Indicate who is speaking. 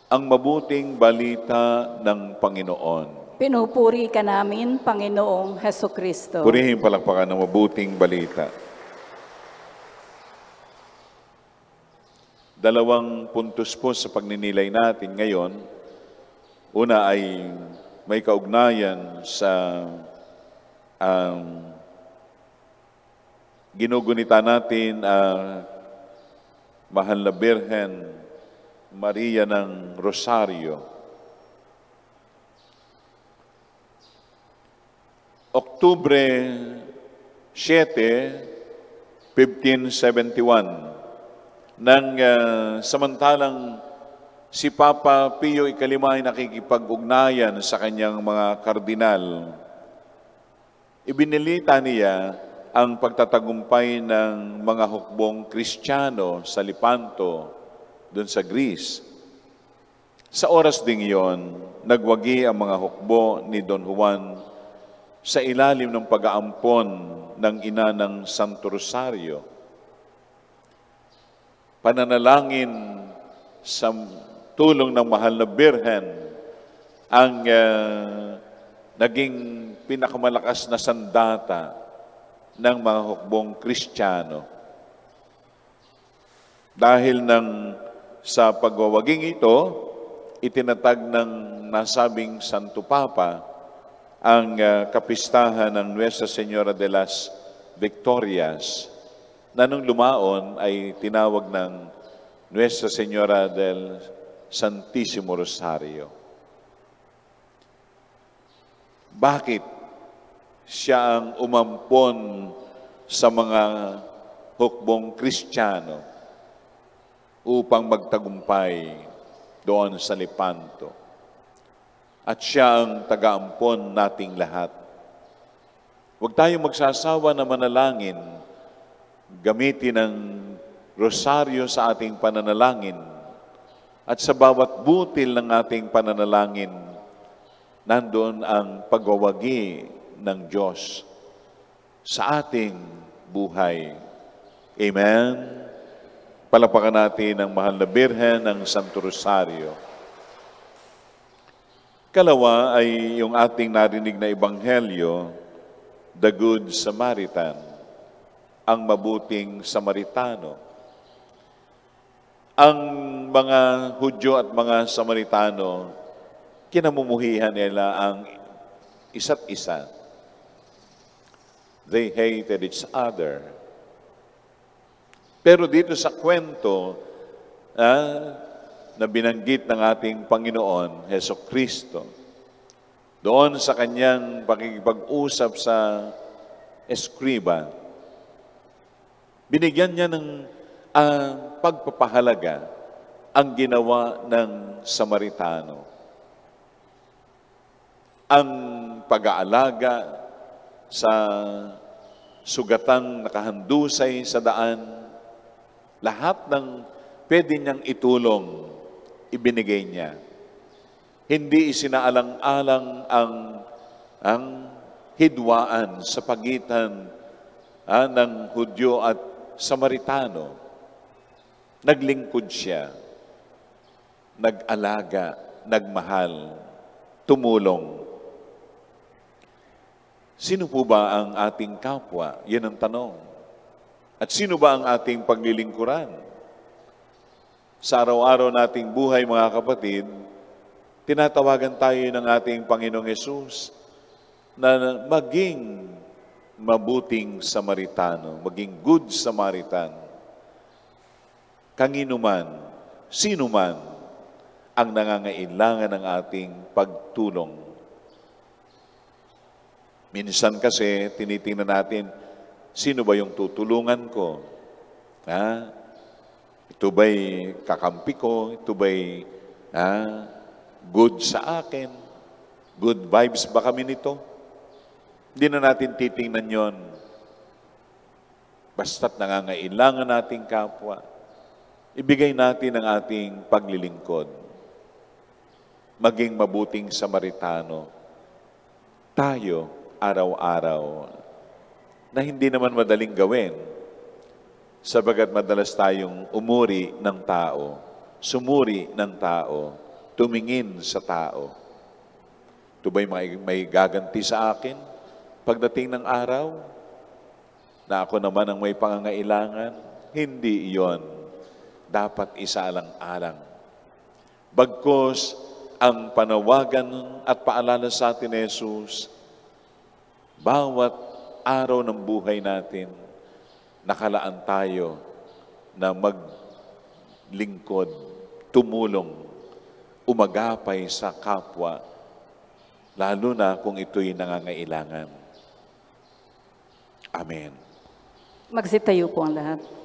Speaker 1: ang mabuting balita ng Panginoon.
Speaker 2: Pinupuri ka namin, Panginoong Hesukristo.
Speaker 1: Purihin palakpakan ng mabuting balita. Dalawang puntos po sa pagninilay natin ngayon. Una ay may kaugnayan sa ginugunita natin Mahal na Birhen Maria ng Rosario. Oktubre 7, 1571, nang samantalang si Papa Pio Ikalima ay nakikipag-ugnayan sa kanyang mga kardinal, ibinilita niya ang pagtatagumpay ng mga hukbong Kristiyano sa Lepanto, doon sa Greece. Sa oras ding iyon, nagwagi ang mga hukbo ni Don Juan sa ilalim ng pag-aampon ng ina ng Santo Rosario. Pananalangin sa tulong ng Mahal na Birhen ang naging pinakamalakas na sandata ng mga hukbong Kristiyano. Dahil sa pagwawaging ito, itinatag ng nasabing Santo Papa ang kapistahan ng Nuestra Señora de las Victorias, na nung lumaon ay tinawag ng Nuestra Señora del Santissimo Rosario. Bakit siya ang umampon sa mga hukbong Kristiyano upang magtagumpay doon sa Lepanto? At siya ang taga-ampon nating lahat. Huwag tayong magsasawa na manalangin, gamitin ang rosaryo sa ating pananalangin, at sa bawat butil ng ating pananalangin, nandoon ang pagwawagi ng Diyos sa ating buhay. Amen. Palapakan natin ang Mahal na Birhen ng Santo Rosario. Kalawa ay yung ating narinig na ebanghelyo, the Good Samaritan, ang mabuting Samaritano. Ang mga Hudyo at mga Samaritano, kinamumuhihan nila ang isa't isa. They hated each other. Pero dito sa kwento na binanggit ng ating Panginoon, Hesukristo, doon sa kanyang pakikipag-usap sa eskriba, binigyan niya ng pagpapahalaga ang ginawa ng Samaritano. Ang pag-aalaga sa sugatang nakahandusay sa daan, lahat ng pwede niyang itulong, ibinigay niya. Hindi isinaalang-alang ang hidwaan sa pagitan ng Hudyo at Samaritano. Naglingkod siya, nag-alaga, nagmahal, tumulong. Sino po ba ang ating kapwa? Yan ang tanong. At sino ba ang ating paglilingkuran? Sa araw-araw nating buhay, mga kapatid, tinatawagan tayo ng ating Panginoong Hesus na maging mabuting Samaritano, maging good Samaritan. Kanino man, sino man ang nangangailangan ng ating pagtulong. Minsan kasi tinitingnan natin, sino ba yung tutulungan ko? Ito ba'y kakampi ko? Ito ba'y good sa akin? Good vibes ba kami nito? Hindi na natin titingnan yon. Basta't nangangailangan nating kapwa, ibigay natin ang ating paglilingkod. Maging mabuting Samaritano tayo araw-araw, na hindi naman madaling gawin, sabagat madalas tayong umuri ng tao, sumuri ng tao, tumingin sa tao. Ito ba'y may gaganti sa akin pagdating ng araw na ako naman ang may pangangailangan? Hindi iyon dapat isaalang-alang. Bagkus, ang panawagan at paalala sa atin ni Jesus, bawat araw ng buhay natin, nakalaan tayo na maglingkod, tumulong, umagapay sa kapwa, lalo na kung ito'y nangangailangan. Amen.
Speaker 2: Magsitayo po ang lahat.